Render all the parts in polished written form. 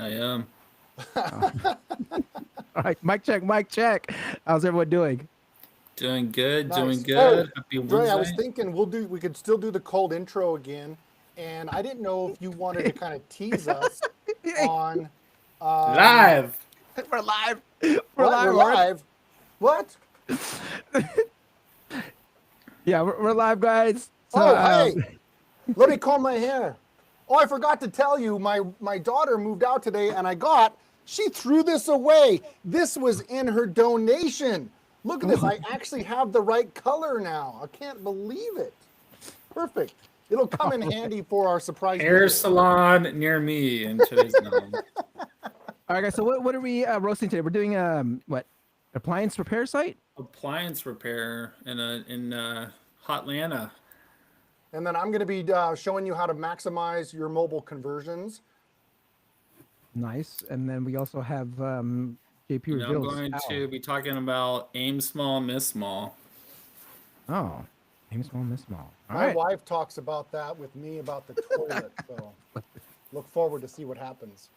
I am. Oh. All right, mic check, mic check. How's everyone doing? Doing good, doing Nice. Hey, good. Happy Dre, I was Wednesday. thinking we could still do the cold intro again, and I didn't know if you wanted to kind of tease us Hey, on um Live. we're live. We're what? We're live already. live. What? Yeah, we're live, guys. So, Oh, hey, let me comb my hair. Oh, I forgot to tell you, my daughter moved out today, and she threw this away. This was in her donation. Look at this. I actually have the right color now. I can't believe it. Perfect. It'll come in handy for our surprise Hair video. salon near me in today's zone. all right, guys. So, what are we roasting today? We're doing what appliance repair site? Appliance repair in Hotlanta. And then I'm going to be showing you how to maximize your mobile conversions. Nice. And then we also have JP I'm reveals. going How? to be talking about aim small, miss small. Oh, aim small, miss small. All My right. wife talks about that with me about the toilet, so look forward to see what happens.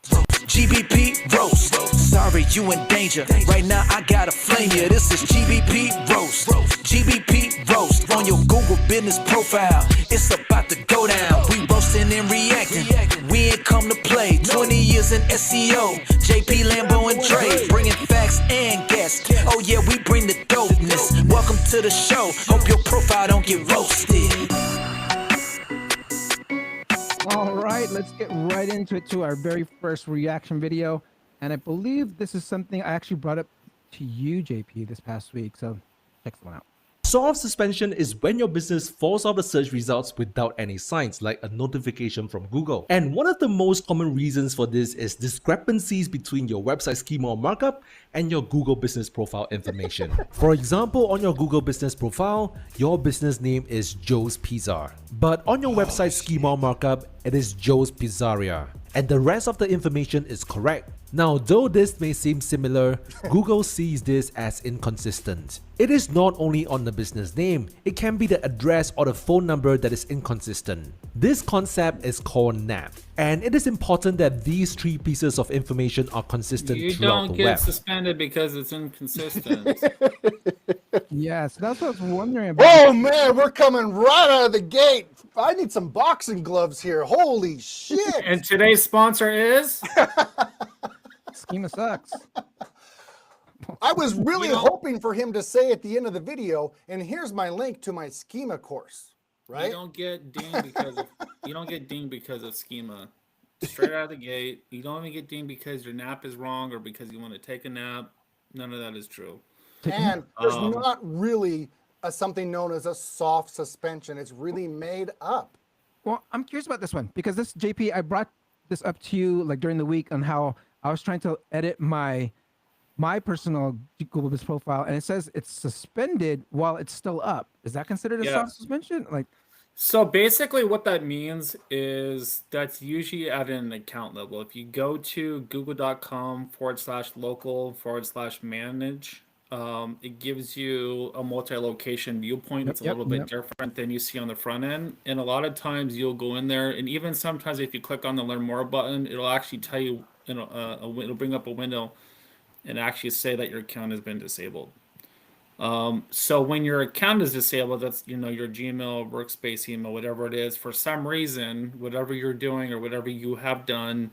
GBP roast. Sorry, you in danger. Right now, I gotta flame you. This is GBP roast. GBP roast on your Google business profile. It's about to go down. We roasting and reacting. We ain't come to play. 20 years in SEO. JP Lambo and Dre bringing facts and guests. Oh yeah, we bring the dopeness. Welcome to the show. Hope your profile don't get roasted. All right, let's get right into it to our very first reaction video. And I believe this is something I actually brought up to you, JP, this past week. So check this one out. Soft suspension is when your business falls off the search results without any signs, like a notification from Google. And one of the most common reasons for this is discrepancies between your website schema or markup and your Google business profile information. For example, on your Google business profile, your business name is Joe's Pizza, but on your website schema or markup, it is Joe's Pizzeria, and the rest of the information is correct. Now, though this may seem similar, Google sees this as inconsistent. It is not only on the business name, it can be the address or the phone number that is inconsistent. This concept is called NAP, and it is important that these three pieces of information are consistent You throughout don't the get web. suspended because it's inconsistent. Yeah, so that's what I was wondering about. Oh man, we're coming right out of the gate. I need some boxing gloves here. Holy shit. And today's sponsor is Schema sucks. I was really You know- hoping for him to say at the end of the video, and here's my link to my schema course, you right? don't get dinged because of schema. Straight out of the gate. You don't even get dinged because your nap is wrong or because you want to take a nap. None of that is true. And there's Um, not really something known as a soft suspension. It's really made up. Well, I'm curious about this one because this JP, I brought this up to you like during the week on how I was trying to edit my personal Google Business profile, and it says it's suspended while it's still up. Is that considered a Yeah. soft suspension? Like, So basically, what that means is that's usually at an account level. If you go to google.com/local/manage, it gives you a multi-location viewpoint yep, that's a yep, little bit yep. different than you see on the front end. And a lot of times you'll go in there, and even sometimes if you click on the Learn More button, it'll actually tell you, it'll bring up a window and actually say that your account has been disabled. So when your account is disabled, that's your Gmail, workspace email, whatever it is. For some reason, whatever you're doing or whatever you have done,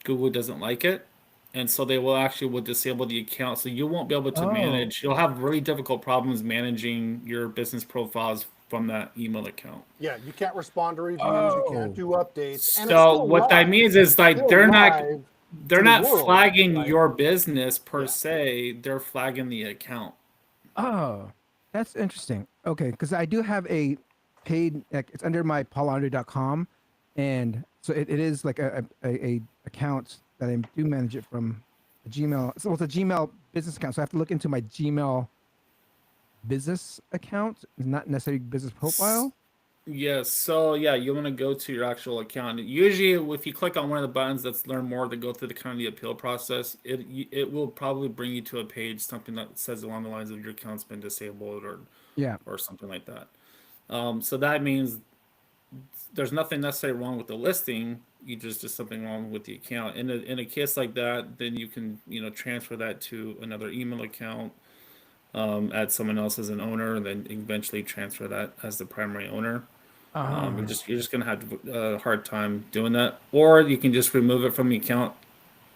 Google doesn't like it, and so they will disable the account. So you won't be able to Oh, manage. You'll have really difficult problems managing your business profiles from that email account. Yeah, you can't respond to reviews, you can't oh, do updates, and it's So still what that live. means is like Still they're not live they're to the not world, flagging right? your business per Yeah. se. They're flagging the account. oh, that's interesting. Okay, because I do have a paid, like it's under my paulander.com, and so it is like a account that I do manage it from a Gmail. So it's a Gmail business account. So I have to look into my Gmail business account, not necessarily business profile. Yes, so yeah, you want to go to your actual account. Usually, if you click on one of the buttons that's learn more to go through the kind of the appeal process, it will probably bring you to a page, something that says along the lines of your account's been disabled Yeah. or something like that. So that means there's nothing necessarily wrong with the listing. You just something wrong with the account. In a case like that, then you can transfer that to another email account, add someone else as an owner, and then eventually transfer that as the primary owner. You're just gonna have a hard time doing that, or you can just remove it from the account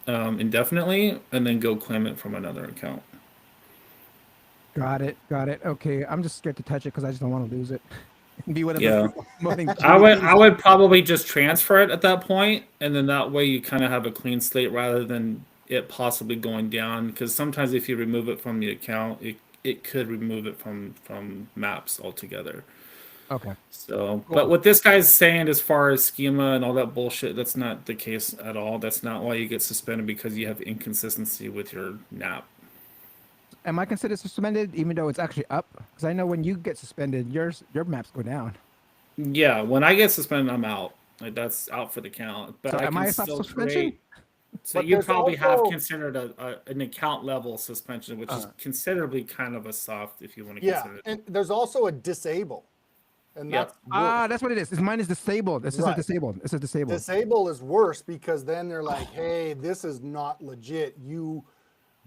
indefinitely and then go claim it from another account. Got it. Got it. Okay. I'm just scared to touch it because I just don't want to lose it. Be one of those Yeah. people promoting I GDPs. would probably just transfer it at that point, and then that way you kind of have a clean slate rather than it possibly going down. Because sometimes if you remove it from the account, it could remove it from maps altogether. Okay. So, Cool. but what this guy's saying as far as schema and all that bullshit, that's not the case at all. That's not why you get suspended, because you have inconsistency with your NAP. Am I considered suspended even though it's actually up? Because I know when you get suspended, your maps go down. Yeah, when I get suspended, I'm out. Like that's out for the count. But So I am can I still suspension? create. So But you there's probably have also- considered an account level suspension, which is considerably kind of a soft, if you want to Yeah, consider it. and there's also a disable, and Yeah. that's That's what it is. Mine is disabled. This is a Right. disabled. This is disabled. disable is worse because then they're like, hey, this is not legit.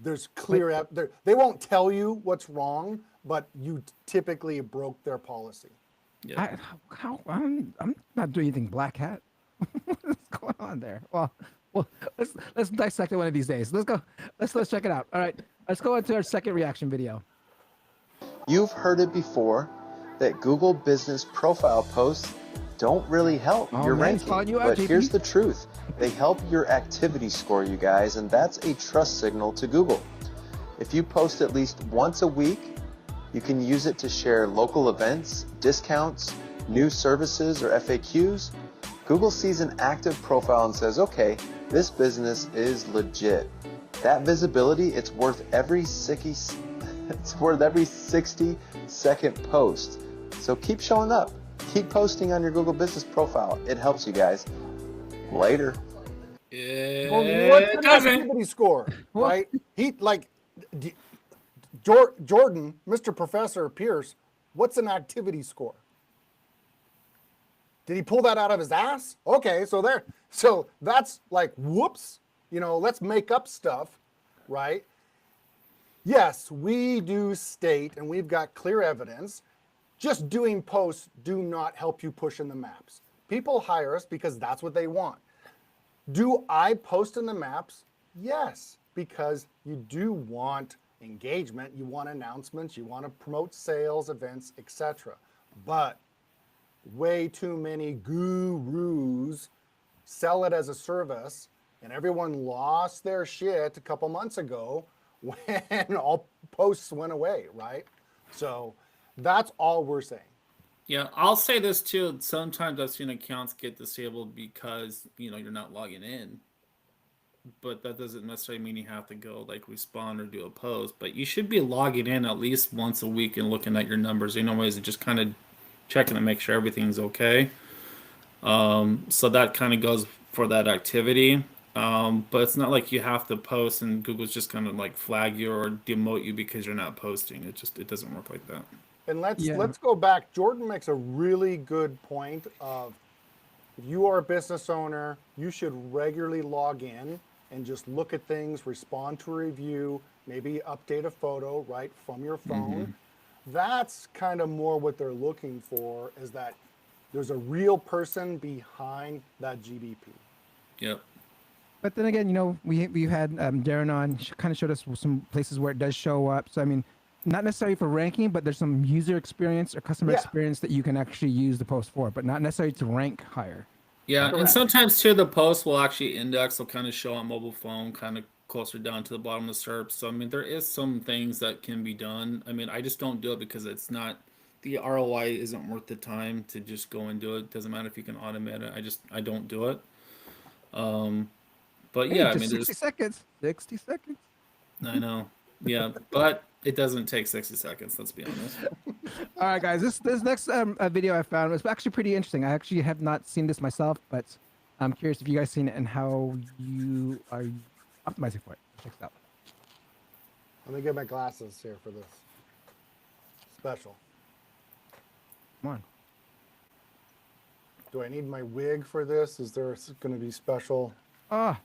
There's clear they won't tell you what's wrong, but you typically broke their policy. Yeah. I'm not doing anything black hat. What's going on there? Well, let's dissect it one of these days. Let's go. Let's check it out. All right, let's go into our second reaction video. You've heard it before that Google Business Profile posts don't really help Oh, your man, he's ranking. calling you out, But JP. here's the truth. They help your activity score, you guys, and that's a trust signal to Google. If you post at least once a week, you can use it to share local events, discounts, new services, or FAQs. Google sees an active profile and says, okay, this business is legit. That visibility, it's worth every 60-second post. So keep showing up. Keep posting on your Google Business Profile. It helps you guys. Later. Well, It what's an doesn't. activity score, Well- right? Jordan, Mr. Professor Pierce, what's an activity score? Did he pull that out of his ass? Okay, so that's like, whoops, let's make up stuff, right? Yes, we do state, and we've got clear evidence, just doing posts do not help you push in the maps. People hire us because that's what they want. Do I post in the maps? Yes, because you do want engagement, you want announcements, you want to promote sales, events, etc. But way too many gurus sell it as a service, and everyone lost their shit a couple months ago when all posts went away, right? So that's all we're saying. Yeah, I'll say this too. Sometimes I've seen accounts get disabled because you're not logging in, but that doesn't necessarily mean you have to go like respond or do a post. But you should be logging in at least once a week and looking at your numbers. Anyways, and just kind of checking to make sure everything's okay. So that kind of goes for that activity. But it's not like you have to post and Google's just gonna like flag you or demote you because you're not posting. It doesn't work like that. And let's Yeah. go back. Jordan makes a really good point of if you are a business owner, you should regularly log in and just look at things, respond to a review, maybe update a photo right from your phone. That's kind of more what they're looking for, is that there's a real person behind that GBP. Yep. But then again, we had Darren on, kind of showed us some places where it does show up. So I mean, not necessarily for ranking, but there's some user experience or customer Yeah. experience that you can actually use the post for, but not necessarily to rank higher. Yeah, and Correct. sometimes too the post will actually index. Will kind of show on mobile phone, kind of closer down to the bottom of the SERP. So I mean, there is some things that can be done. I mean, I just don't do it because it's not the ROI isn't worth the time to just go and do it. Doesn't matter if you can automate it. I don't do it. But Hey, yeah, I just mean, 60 there's. seconds. 60 seconds. I know. Yeah, but it doesn't take 60 seconds. Let's be honest. All right, guys. This next video I found was actually pretty interesting. I actually have not seen this myself, but I'm curious if you guys seen it and how you are optimizing for it. Check it out. Let me get my glasses here for this special. Come on. Do I need my wig for this? Is there going to be special? Ah,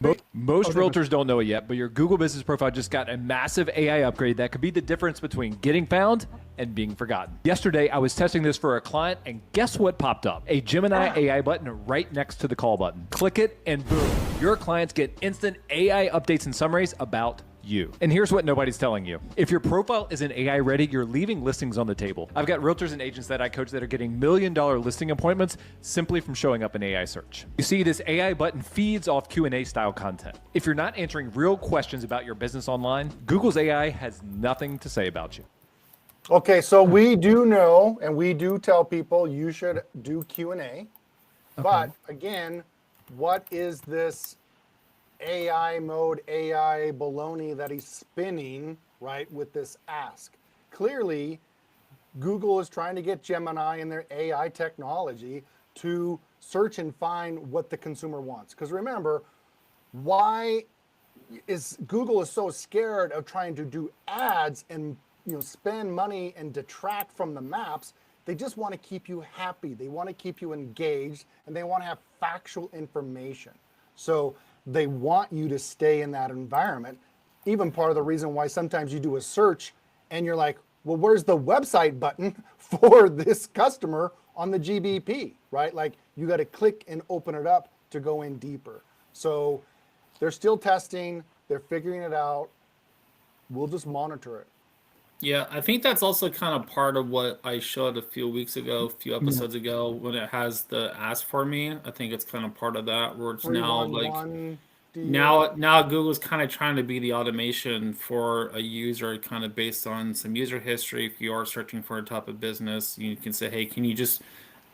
Most there was- realtors don't know it yet, but your Google Business Profile just got a massive AI upgrade that could be the difference between getting found and being forgotten. Yesterday, I was testing this for a client, and guess what popped up? A Gemini AI button right next to the call button. Click it, and boom, your clients get instant AI updates and summaries about you. And here's what nobody's telling you. If your profile isn't AI ready, you're leaving listings on the table. I've got realtors and agents that I coach that are getting $1 million listing appointments simply from showing up in AI search. You see, this AI button feeds off Q&A style content. If you're not answering real questions about your business online, Google's AI has nothing to say about you. Okay, so we do know, and we do tell people you should do Q&A. But again, what is this AI mode, AI baloney that he's spinning, right, with this ask? Clearly, Google is trying to get Gemini and their AI technology to search and find what the consumer wants. Because remember, why is Google is so scared of trying to do ads and spend money and detract from the maps? They just want to keep you happy. They want to keep you engaged, and they want to have factual information. So they want you to stay in that environment. Even part of the reason why sometimes you do a search and you're like, well, where's the website button for this customer on the GBP, right? Like you got to click and open it up to go in deeper. So they're still testing, they're figuring it out. We'll just monitor it. Yeah, I think that's also kind of part of what I showed a few episodes ago, when it has the ask for me. I think it's kind of part of that, where it's now like 311 now Google's kind of trying to be the automation for a user, kind of based on some user history. If you are searching for a type of business, you can say, hey, can you just,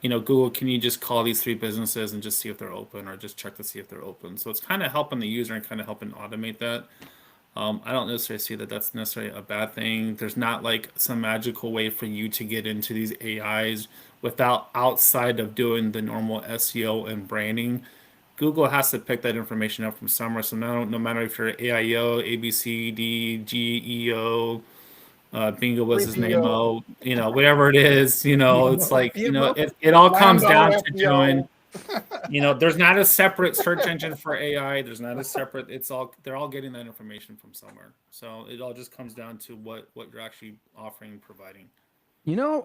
Google, can you just call these 3 businesses and just see if they're open, or just check to see if they're open? So it's kind of helping the user and kind of helping automate that. I don't necessarily see that that's necessarily a bad thing. There's not like some magical way for you to get into these AIs without outside of doing the normal SEO and branding. Google has to pick that information up from somewhere. So no matter if you're AIO, ABCD, GEO, Bingo was his name, 3PO. whatever it is, it's like, BMO. it all comes down to FBO. doing. There's not a separate search engine for AI. There's not a separate. They're all getting that information from somewhere. So it all just comes down to what you're actually offering and providing.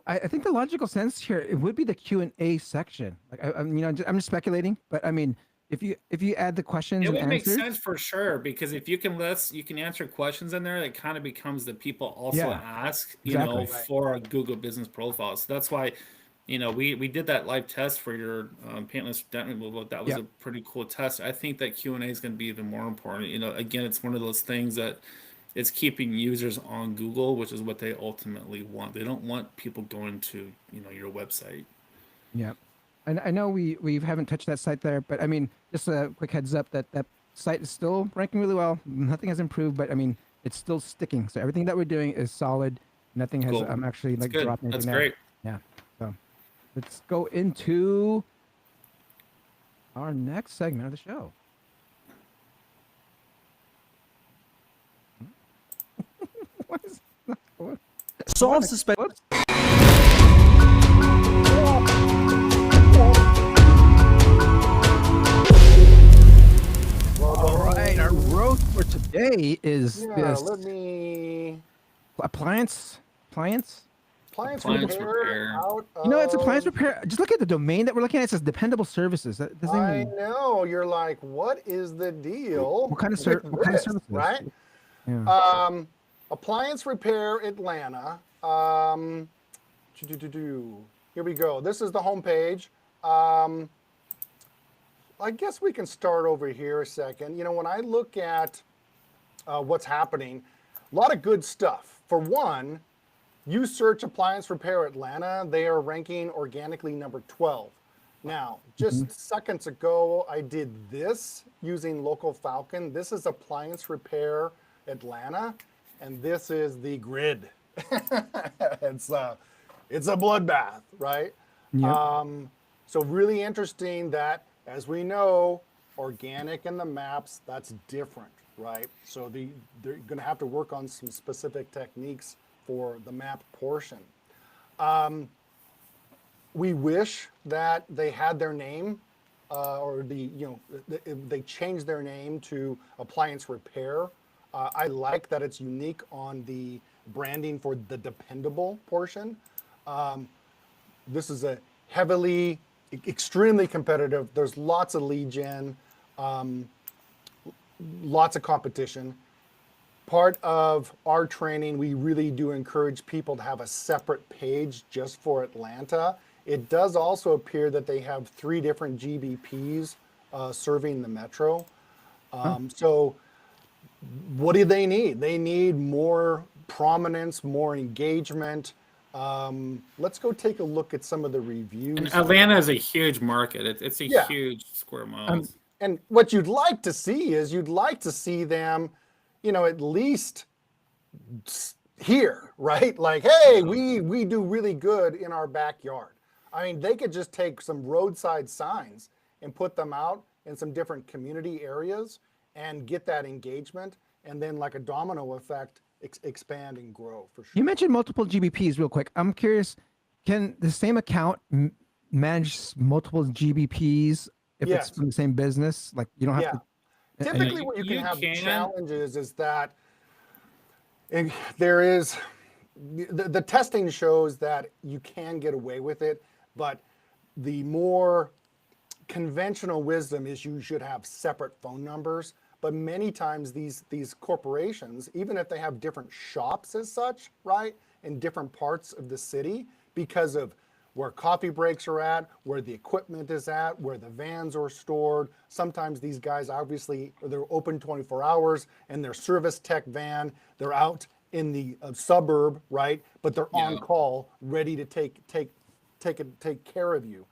I think the logical sense here, it would be the Q&A section. Like, I'm just speculating, but I mean, if you add the questions It and would make answers, sense for sure, because if you can answer questions in there, it kind of becomes that people also Yeah, ask, exactly. for a Google business profile. So that's why, we did that live test for your paintless dent removal. That was Yeah. a pretty cool test. I think that Q&A is going to be even more important. Again, it's one of those things that it's keeping users on Google, which is what they ultimately want. They don't want people going to, your website. Yeah. And I know we haven't touched that site there, but I mean, just a quick heads up that site is still ranking really well. Nothing has improved, but I mean, it's still sticking. So everything that we're doing is solid. Nothing has Cool. actually That's like good. dropped anything. That's down. great. Yeah. So let's go into our next segment of the show. What is that? What? Solve suspect. Whoops. All right, our roast for today is Yeah, this let me appliance. appliance Appliance repair repair. out. It's appliance repair. Just look at the domain that we're looking at. It says dependable services. That doesn't I even. know. You're like, what is the deal? What kind of with what kind of this, services? right? Yeah. Appliance repair Atlanta. Here we go. This is the homepage. I guess we can start over here a second. When I look at what's happening, a lot of good stuff. For one, you search appliance repair Atlanta, they are ranking organically number 12. Now, just seconds ago, I did this using Local Falcon. This is appliance repair Atlanta, and this is the grid. It's a bloodbath, right? Yep. So really interesting that, as we know, organic and the maps, that's different, right? So they're going to have to work on some specific techniques for the map portion. We wish that they had their name, or they changed their name to Appliance Repair. I like that it's unique on the branding for the dependable portion. This is a heavily, extremely competitive. There's lots of lead gen, lots of competition. Part of our training, we really do encourage people to have a separate page just for Atlanta. It does also appear that they have 3 different GBPs serving the metro. So what do they need? They need more prominence, more engagement. Let's go take a look at some of the reviews. And Atlanta is a huge market. It's a Yeah. huge square miles. And what you'd like to see is you'd like to see them, at least here, right? Like, hey, we do really good in our backyard. I mean, they could just take some roadside signs and put them out in some different community areas and get that engagement, and then like a domino effect, expand and grow for sure. You mentioned multiple GBPs real quick. I'm curious, can the same account manage multiple GBPs if Yes. it's from the same business? Like you don't have to. Typically, what you You can have can. challenges is that there is the testing shows that you can get away with it, but the more conventional wisdom is you should have separate phone numbers. But many times these corporations, even if they have different shops as such, right, in different parts of the city, because of where coffee breaks are at, where the equipment is at, where the vans are stored. Sometimes these guys obviously, they're open 24 hours and their service tech van, they're out in the suburb, right? But they're on call, ready to take care of you.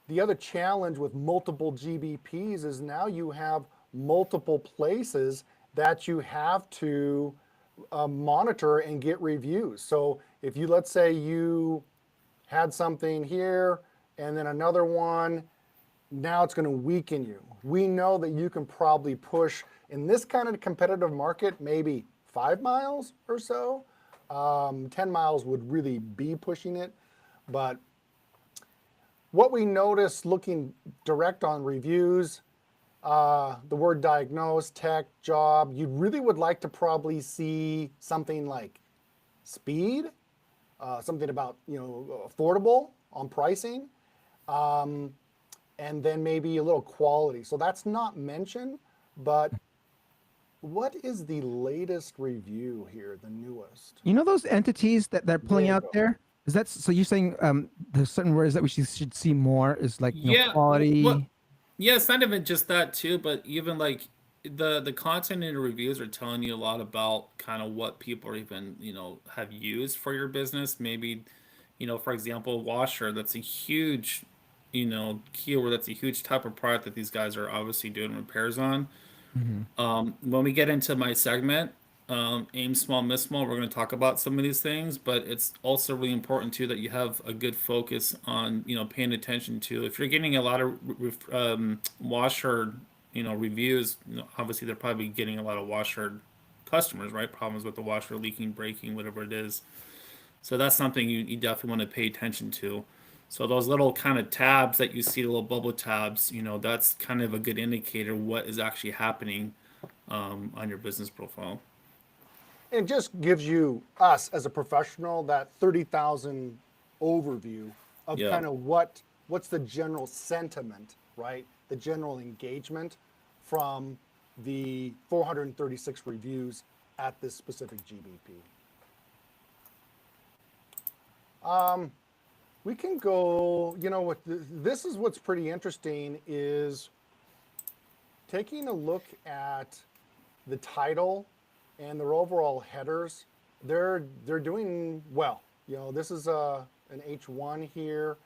The other challenge with multiple GBPs is now you have multiple places that you have to monitor and get reviews. So if you, let's say you had something here and then another one, now it's going to weaken you. We know that you can probably push in this kind of competitive market, maybe 5 miles or so. 10 miles would really be pushing it. But what we noticed looking direct on reviews, the word diagnose, tech, job, you really would like to probably see something like speed, something about, affordable on pricing, and then maybe a little quality. So that's not mentioned, but what is the latest review here, the newest? You know those entities that they're pulling There you out go. there? Is that so? You're saying there's certain words that we should see more is like quality. Well, yeah, it's not even just that too, but even like the content in the reviews are telling you a lot about kind of what people are even have used for your business. Maybe for example, washer. That's a huge keyword. That's a huge type of product that these guys are obviously doing repairs on. When we get into my segment, aim small, miss small, we're going to talk about some of these things, but it's also really important too that you have a good focus on paying attention to. If you're getting a lot of washer reviews, obviously they're probably getting a lot of washer customers, right? Problems with the washer leaking, breaking, whatever it is. So that's something you definitely want to pay attention to. So those little kind of tabs that you see, the little bubble tabs, that's kind of a good indicator what is actually happening on your business profile. It just gives you, us as a professional, that 30,000 overview of Yeah. kind of what's the general sentiment, right? The general engagement from the 436 reviews at this specific GBP. We can go, this is what's pretty interesting is taking a look at the title and their overall headers. They're doing well. This is an H1 here.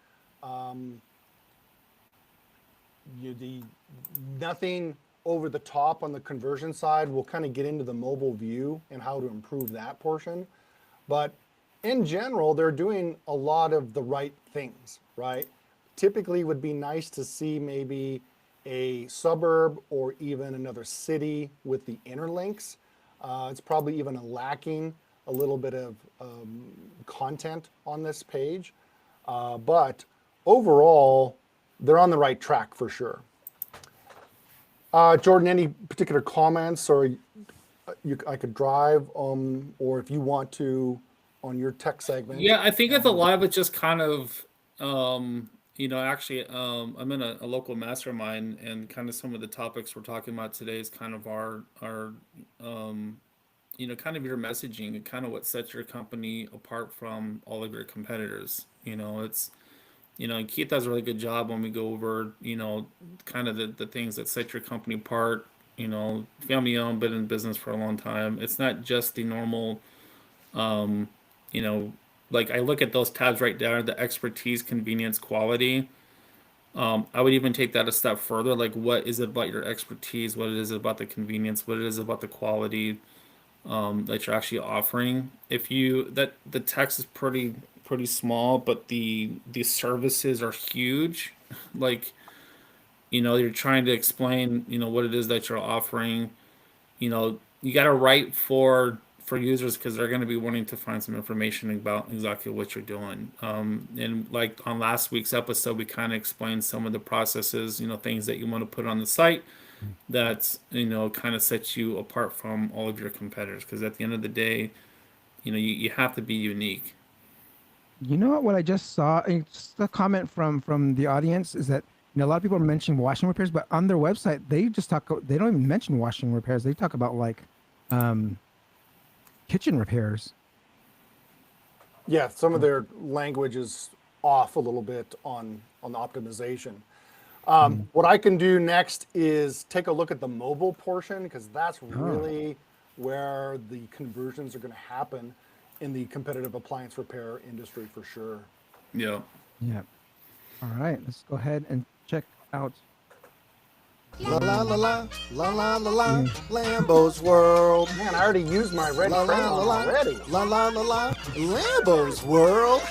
Nothing over the top on the conversion side. We'll kind of get into the mobile view and how to improve that portion. But in general, they're doing a lot of the right things, right? Typically, it would be nice to see maybe a suburb or even another city with the interlinks. It's probably even lacking a little bit of content on this page. But overall, they're on the right track for sure. Jordan, any particular comments, or I could drive, or if you want to, on your tech segment? Yeah, I think it's a lot of it just kind of, actually, I'm in a local mastermind, and kind of some of the topics we're talking about today is kind of our kind of your messaging and kind of what sets your company apart from all of your competitors. And Keith does a really good job when we go over, kind of the things that set your company apart. Family owned, been in business for a long time. It's not just the normal, you know, like I look at those tabs right there, the expertise, convenience, quality. I would even take that a step further. Like, what is it about your expertise? What it is about the convenience? What it is about the quality that you're actually offering? If you that the text is pretty small, but the services are huge. Like, you're trying to explain, what it is that you're offering. You got to write for users because they're going to be wanting to find some information about exactly what you're doing. And like on last week's episode, we kind of explained some of the processes, things that you want to put on the site that's, kind of sets you apart from all of your competitors. Because at the end of the day, you have to be unique. You know what? What I just saw, and just a comment from the audience is that a lot of people are mentioning washing repairs, but on their website they just talk. They don't even mention washing repairs. They talk about like kitchen repairs. Yeah, some of their language is off a little bit on the optimization. What I can do next is take a look at the mobile portion, because that's really where the conversions are going to happen in the competitive appliance repair industry for sure. Yeah. Yeah. All right, let's go ahead and check out. La la la la la la la la Lambo's World. Man, I already used my red La la crayon la la already. la la la la Lambo's World.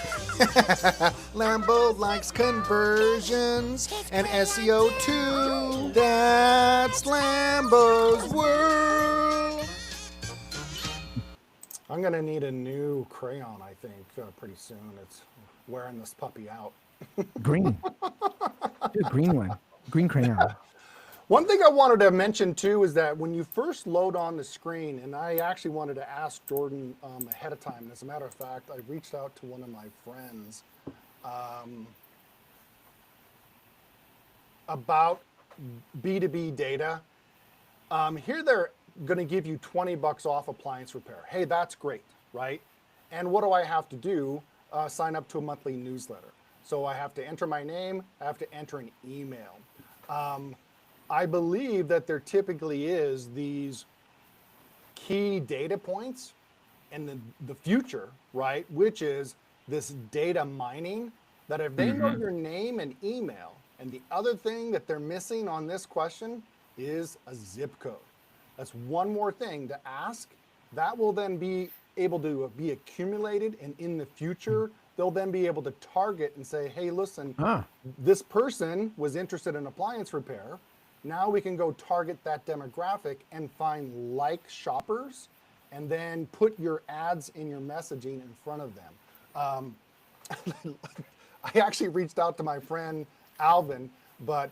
Lambo likes conversions and SEO too. That's Lambo's World. I'm gonna need a new crayon, I think, pretty soon. It's wearing this puppy out. Green. Do a green one. Green crayon. One thing I wanted to mention too is that when you first load on the screen, and I actually wanted to ask Jordan ahead of time, and as a matter of fact, I reached out to one of my friends about B2B data. Here they're going to give you $20 off appliance repair. Hey, that's great, right? And what do I have to do? Sign up to a monthly newsletter. So I have to enter my name, I have to enter an email. I believe that there typically is these key data points in the future, right? Which is this data mining, that if they know your name and email, and the other thing that they're missing on this question is a zip code. That's one more thing to ask. That will then be able to be accumulated, and in the future, they'll then be able to target and say, hey, listen, this person was interested in appliance repair. Now we can go target that demographic and find like shoppers, and then put your ads in your messaging in front of them. I actually reached out to my friend Alvin, but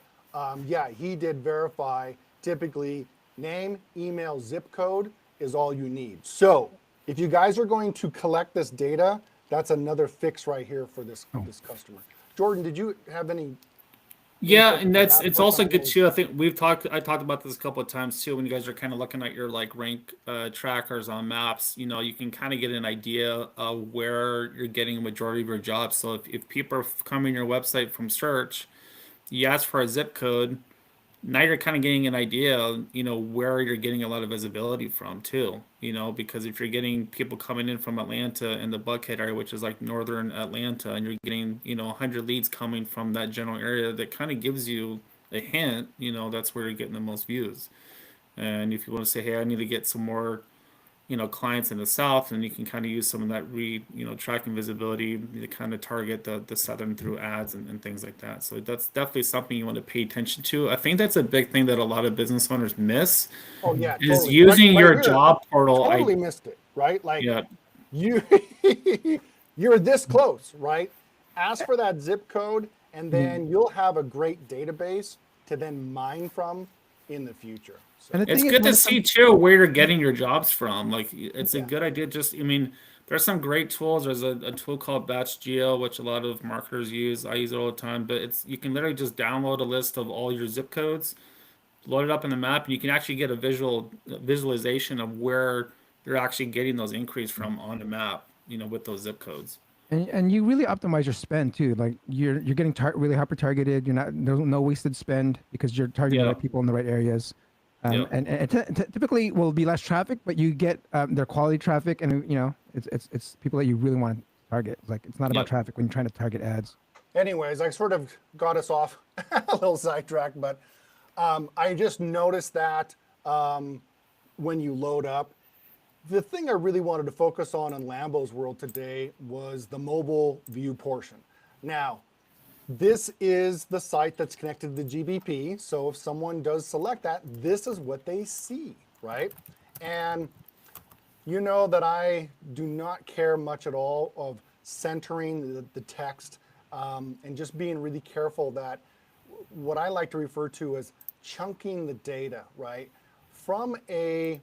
yeah, he did verify. Typically, name, email, zip code is all you need. So if you guys are going to collect this data, that's another fix right here for this customer. Jordan, did you have any? Yeah, and it's also good too. I think I talked about this a couple of times too. When you guys are kind of looking at your like rank trackers on maps, you can kind of get an idea of where you're getting a majority of your jobs. So if people are coming to your website from search, you ask for a zip code. Now you're kind of getting an idea, where you're getting a lot of visibility from too, because if you're getting people coming in from Atlanta and the Buckhead area, which is like northern Atlanta, and you're getting, 100 leads coming from that general area, that kind of gives you a hint, that's where you're getting the most views. And if you want to say, hey, I need to get some more, clients in the south, and you can kind of use some of that tracking visibility to kind of target the southern through ads and things like that. So that's definitely something you want to pay attention to. I think that's a big thing that a lot of business owners miss. Oh yeah, is totally. using Right your here, job portal. Totally missed it, right? Like, Yeah. you you're this close, right? Ask for that zip code, and then you'll have a great database to then mine from in the future. So And the It's thing is, good when to it see comes, too where you're getting your jobs from. Like it's a yeah. good idea. Just I mean, there's some great tools. There's a tool called Batch Geo, which a lot of marketers use. I use it all the time. But it's you can literally just download a list of all your zip codes, load it up in the map, and you can actually get a visualization of where you're actually getting those inquiries from on the map. With those zip codes. and you really optimize your spend too. Like you're getting really hyper targeted. You're not there's no wasted spend because you're targeting the Yeah. right people in the right areas. Yeah. And typically will be less traffic, but you get their quality traffic, and it's people that you really want to target. Like it's not about Yeah. traffic when you're trying to target ads. Anyways, I sort of got us off a little sidetracked, but I just noticed that when you load up, the thing I really wanted to focus on in Lambo's world today was the mobile view portion. Now, this is the site that's connected to the GBP. So if someone does select that, this is what they see, right? And you know that I do not care much at all of centering the text and just being really careful that what I like to refer to as chunking the data, right? From a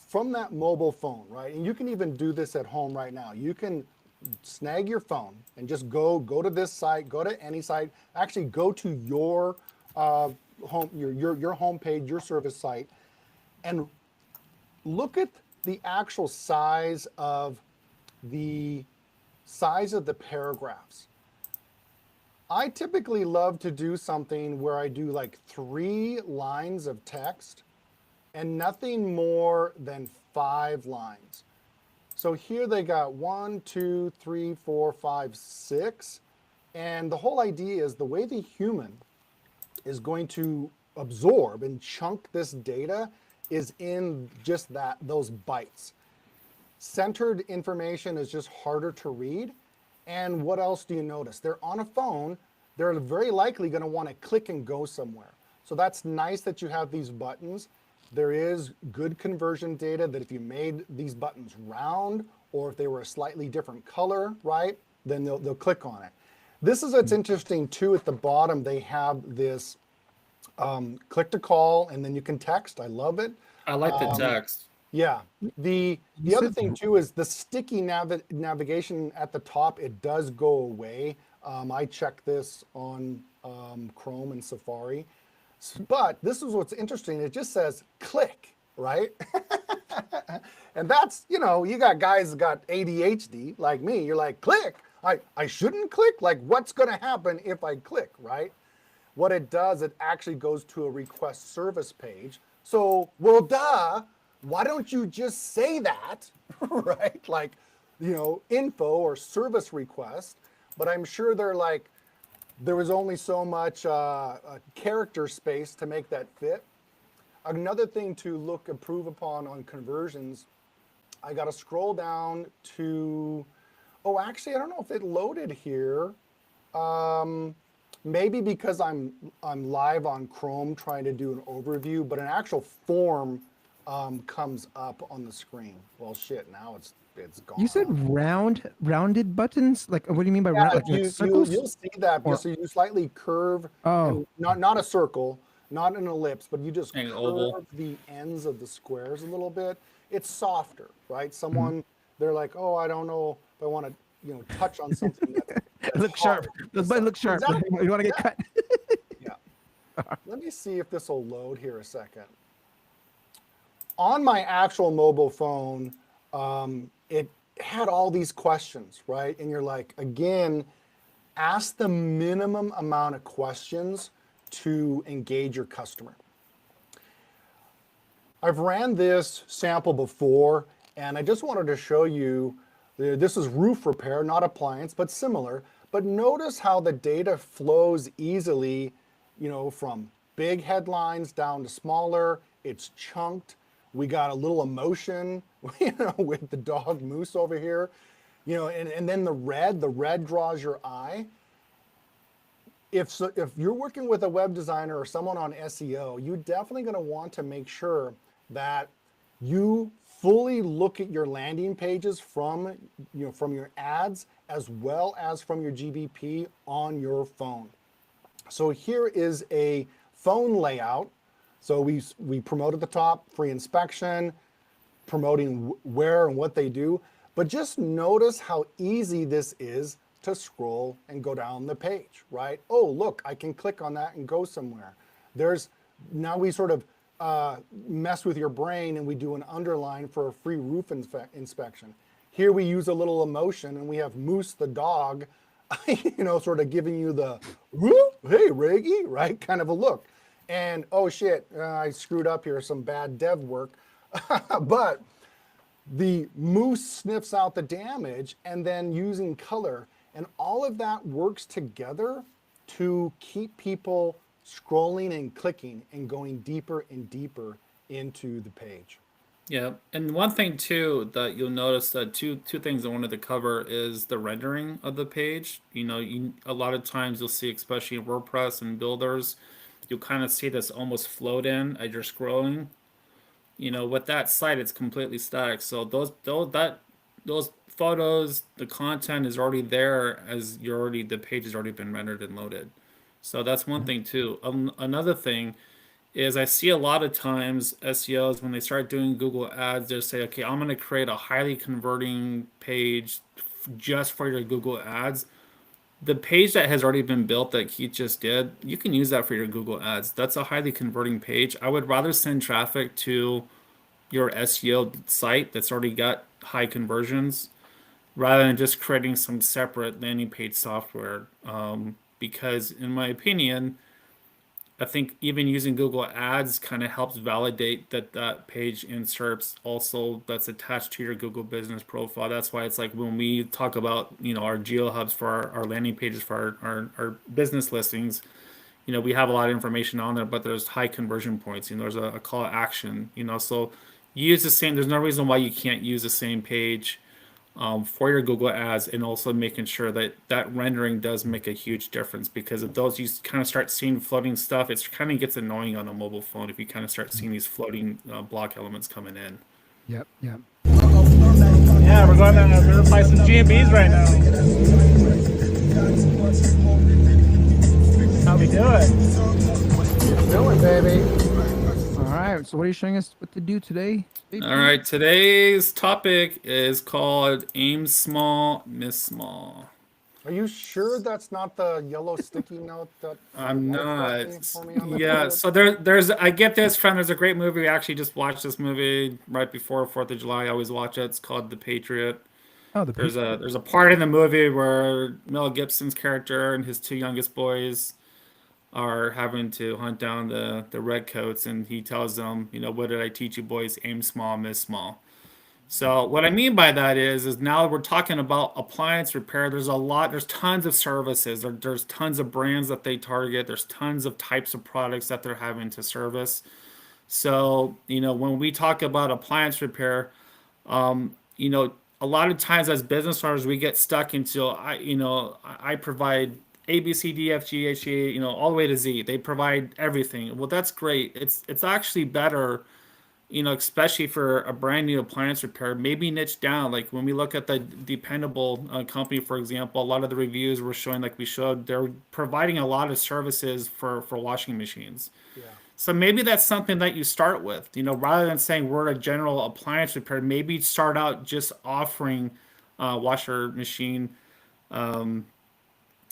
from that mobile phone, right? And you can even do this at home right now. You can snag your phone and just go to this site, go to any site, actually go to your your home page, your service site, and look at the actual size of the paragraphs. I typically love to do something where I do like 3 lines of text and nothing more than 5 lines. So here they got 1, 2, 3, 4, 5, 6. And the whole idea is the way the human is going to absorb and chunk this data is in just those bytes. Centered information is just harder to read. And what else do you notice? They're on a phone. They're very likely going to want to click and go somewhere. So that's nice that you have these buttons. There is good conversion data that if you made these buttons round or if they were a slightly different color, right, then they'll click on it. This is what's interesting too. At the bottom, they have this click to call, and then you can text. I love it. I like the text. Yeah. The other thing too is the sticky navigation at the top. It does go away. I checked this on Chrome and Safari. But this is what's interesting. It just says click, right? And that's, you got guys that got ADHD like me. You're like, click. I shouldn't click. Like, what's going to happen if I click, right? What it does, it actually goes to a request service page. So, well, duh, why don't you just say that, right? Like, info or service request. But I'm sure they're like, there was only so much character space to make that fit. Another thing to improve upon on conversions, I got to scroll down to, actually, I don't know if it loaded here. Maybe because I'm live on Chrome trying to do an overview, but an actual form comes up on the screen. Well, shit, now it's gone. You said rounded buttons? Like, what do you mean by Yeah, round? Like circles? you'll see that Or- so you slightly curve, Oh. and not a circle, not an ellipse, but you just An curve oval. the ends of the squares a little bit. It's softer, right? Someone, they're like, oh, I don't know if I want to, touch on something that's Look sharp. hard. Those buttons look sharp. Exactly. You want to get cut? Yeah. Let me see if this will load here a second. On my actual mobile phone, it had all these questions, right? And you're like, again, ask the minimum amount of questions to engage your customer. I've ran this sample before, and I just wanted to show you, this is roof repair, not appliance, but similar. But notice how the data flows easily, from big headlines down to smaller. It's chunked. We got a little emotion, with the dog Moose over here, and then the red draws your eye. If you're working with a web designer or someone on SEO, you're definitely going to want to make sure that you fully look at your landing pages from your ads as well as from your GBP on your phone. So here is a phone layout. So we promote at the top, free inspection, promoting where and what they do. But just notice how easy this is to scroll and go down the page, right? Oh, look, I can click on that and go somewhere. Now we sort of mess with your brain and we do an underline for a free roof inspection. Here we use a little emotion and we have Moose the dog, sort of giving you the, whoop, hey, Reggie, right? Kind of a look. And oh shit, I screwed up here, some bad dev work. But the Moose sniffs out the damage and then using color. And all of that works together to keep people scrolling and clicking and going deeper and deeper into the page. Yeah, and one thing too that you'll notice that two things I wanted to cover is the rendering of the page. A lot of times you'll see, especially in WordPress and builders, you'll kind of see this almost float in as you're scrolling. With that site, it's completely static. So those photos, the content is already there as the page has already been rendered and loaded. So that's one thing too. Another thing is I see a lot of times SEOs, when they start doing Google ads, they say, okay, I'm going to create a highly converting page just for your Google ads. The page that has already been built that Keith just did, you can use that for your Google ads. That's a highly converting page. I would rather send traffic to your SEO site that's already got high conversions rather than just creating some separate landing page software. Because in my opinion, I think even using Google Ads kind of helps validate that page inserts also that's attached to your Google business profile. That's why it's like when we talk about, our geo hubs for our landing pages for our business listings, we have a lot of information on there, but there's high conversion points. There's a call to action, so you use the same, there's no reason why you can't use the same page for your Google ads, and also making sure that rendering does make a huge difference, because if those you kind of start seeing floating stuff, it kind of gets annoying on a mobile phone if you kind of start seeing these floating block elements coming in. Yep. Yeah, we're going to verify some GMBs right now. How we doing? Doing, baby. All right. So what are you showing us what to do today? All right, today's topic is called Aim Small, Miss Small. Are you sure that's not the yellow sticky note that I'm your wife not. left me for me on the Yeah, toilet? so there's I get this from, there's a great movie. We actually just watched this movie right before 4th of July. I always watch it. It's called The Patriot. Oh, There's a part in the movie where Mel Gibson's character and his two youngest boys are having to hunt down the redcoats, and he tells them, what did I teach you boys? Aim small, miss small. So what I mean by that is now we're talking about appliance repair. There's tons of services. There's tons of brands that they target. There's tons of types of products that they're having to service. So, when we talk about appliance repair, a lot of times as business owners, we get stuck into, I provide A, B, C, D, F, G, H, A, all the way to Z. They provide everything. Well, that's great. It's actually better, especially for a brand new appliance repair, maybe niche down. Like when we look at the Dependable company, for example, a lot of the reviews were showing, like we showed, they're providing a lot of services for washing machines. Yeah. So maybe that's something that you start with, rather than saying we're a general appliance repair, maybe start out just offering washer machine,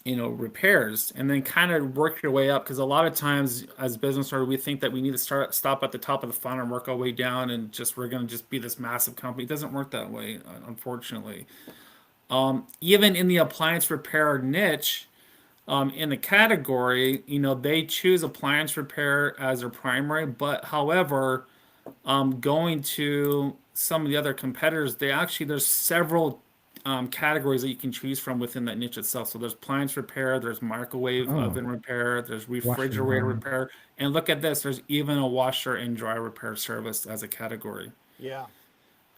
repairs, and then kind of work your way up. Because a lot of times as business owners, we think that we need to stop at the top of the funnel and work our way down, and we're going to just be this massive company. It doesn't work that way, unfortunately. Even in the appliance repair niche, in the category, they choose appliance repair as their primary, but however, going to some of the other competitors, there's several categories that you can choose from within that niche itself. So there's appliance repair, there's microwave oven repair, there's refrigerator repair, and look at this, there's even a washer and dryer repair service as a category. Yeah.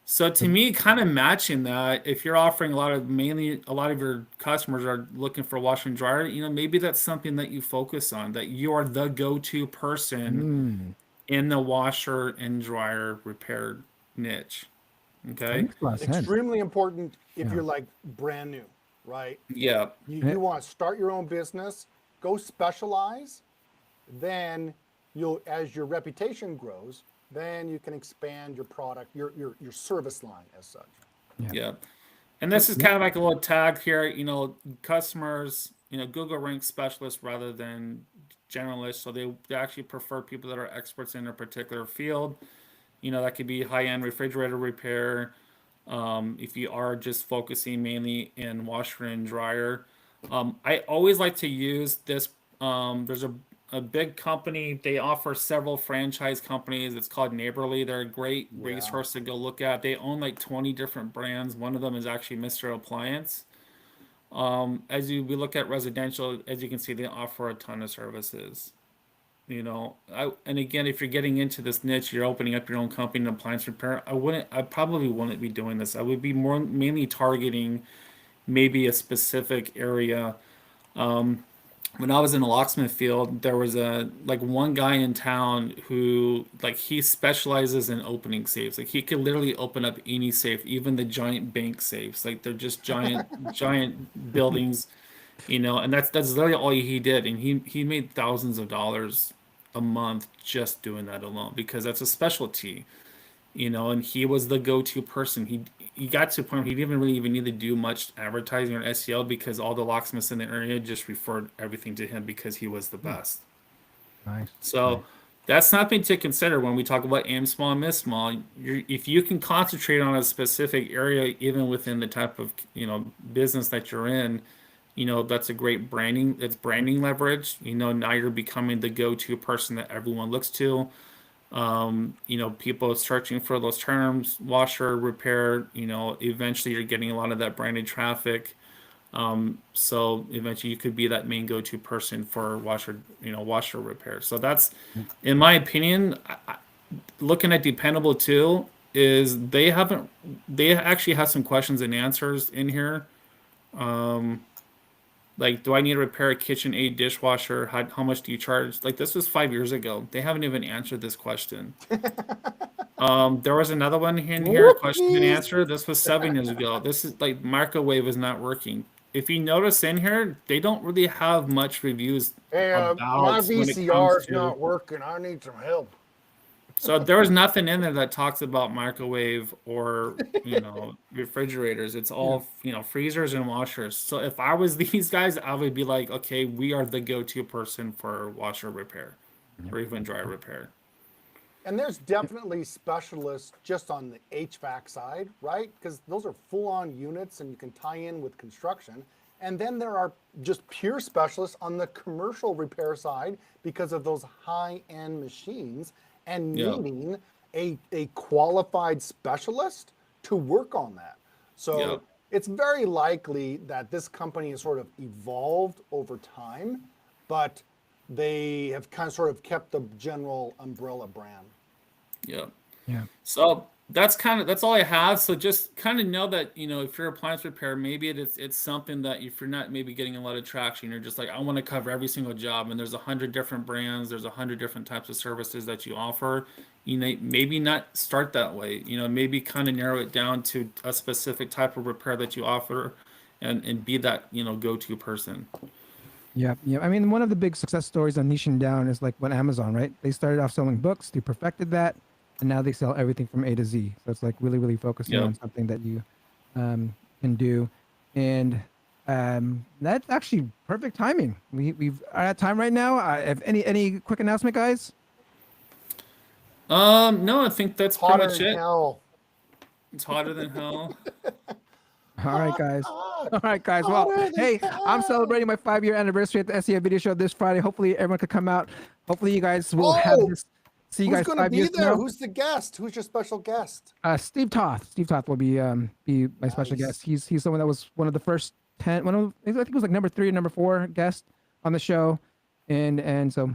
So to me, kind of matching that, if you're offering a lot of your customers are looking for a washer and dryer, maybe that's something that you focus on, that you are the go-to person in the washer and dryer repair niche. That Okay. makes a lot of sense. Extremely important if Yeah. you're like brand new, right? Yeah. You want to start your own business, go specialize, then you'll, as your reputation grows, then you can expand your product, your service line as such. Yeah. And this is kind of like a little tag here, customers, Google ranks specialists rather than generalists. So they actually prefer people that are experts in a particular field. That could be high-end refrigerator repair. If you are just focusing mainly in washer and dryer, I always like to use this. There's a big company. They offer several franchise companies. It's called Neighborly. They're a great resource to go look at. They own like 20 different brands. One of them is actually Mr. Appliance. We look at residential, as you can see, they offer a ton of services. And again, if you're getting into this niche, you're opening up your own company in appliance repair. I probably wouldn't be doing this. I would be more mainly targeting maybe a specific area. When I was in the locksmith field, there was one guy in town who he specializes in opening safes. Like he could literally open up any safe, even the giant bank safes. Like they're just giant buildings, and that's literally all he did. And he made thousands of dollars a month just doing that alone because that's a specialty. And he was the go-to person. He got to a point where he didn't really even need to do much advertising or SEO because all the locksmiths in the area just referred everything to him because he was the best. Nice. So that's something to consider when we talk about aim small, miss small. If you can concentrate on a specific area, even within the type of business that you're in, that's a great branding. It's branding leverage. Now you're becoming the go-to person that everyone looks to. People searching for those terms, washer, repair, eventually you're getting a lot of that branded traffic. So eventually you could be that main go-to person for washer repair. So that's, in my opinion, looking at Dependable too, is they actually have some questions and answers in here. Do I need to repair a KitchenAid dishwasher? How much do you charge? This was 5 years ago. They haven't even answered this question. There was another one in here, question and answer. This was 7 years ago. This is microwave is not working. If you notice in here, they don't really have much reviews Hey, my VCR is not working. I need some help. So there was nothing in there that talks about microwave or refrigerators. It's all freezers and washers. So if I was these guys, I would be like, okay, we are the go-to person for washer repair or even dryer repair. And there's definitely specialists just on the HVAC side, right? Because those are full-on units and you can tie in with construction. And then there are just pure specialists on the commercial repair side because of those high-end machines and needing a qualified specialist to work on that. So it's very likely that this company has sort of evolved over time, but they have sort of kept the general umbrella brand. Yeah. So that's all I have. So just kind of know that, if you're appliance repair, maybe it's something that if you're not maybe getting a lot of traction, you're just like, I want to cover every single job. And there's 100 different brands. There's 100 different types of services that you offer. Maybe not start that way, maybe kind of narrow it down to a specific type of repair that you offer and be that, go-to person. Yeah. I mean, one of the big success stories on niching down is when Amazon, right? They started off selling books, they perfected that, and now they sell everything from A to Z. So it's really, really focusing on something that you can do. And that's actually perfect timing. We've are at time right now. If any quick announcement, guys? No, I think that's pretty much it. Hell. It's hotter than hell. All right, guys. Well, hey, I'm celebrating my 5-year anniversary at the SEO Video Show this Friday. Hopefully, everyone could come out. Hopefully, you guys will have this. See you guys 5 years from now. Who's the guest? Who's your special guest? Steve Toth. Steve Toth will be my special guest. He's someone that was one of the first 10. I think it was number 3 or number 4 guest on the show, and so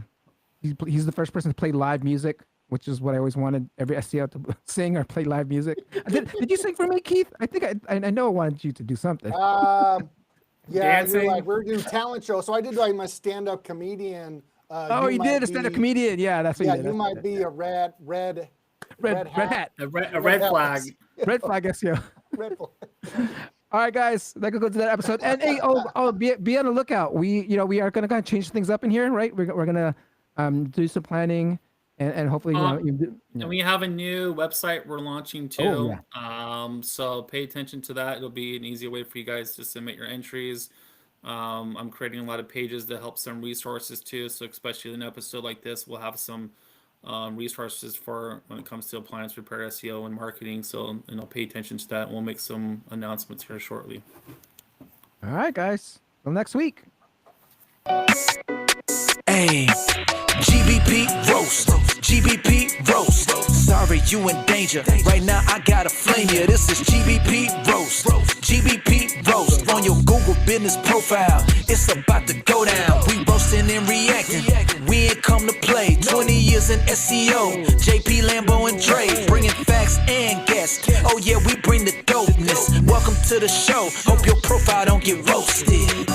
he's the first person to play live music, which is what I always wanted every SEO to sing or play live music. Did you sing for me, Keith? I think I know I wanted you to do something. Yeah, Dancing. you're we're doing talent show. So I did my stand-up comedian. You did a stand-up comedian. Yeah, that's what you did. You might be a red red hat. A red flag. Red flag SEO. Red flag. All right, guys, that could go to that episode. And hey, be on the lookout. We are gonna kind of change things up in here, right? We're gonna do some planning and hopefully And we have a new website we're launching too. So pay attention to that. It'll be an easy way for you guys to submit your entries. I'm creating a lot of pages to help some resources too. So especially in an episode like this, we'll have some resources for when it comes to appliance repair, SEO, and marketing. So pay attention to that. We'll make some announcements here shortly. All right, guys. Till next week. Hey, GBP roast, GBP roast. Sorry, you in danger. Right now, I gotta flame you. This is GBP roast, GBP roast. On your Google business profile, it's about to go down. We roasting and reacting. We ain't come to play. 20 years in SEO. JP, Lambo, and Dre, bringing facts and guests. Oh yeah, we bring the dopeness. Welcome to the show. Hope your profile don't get roasted.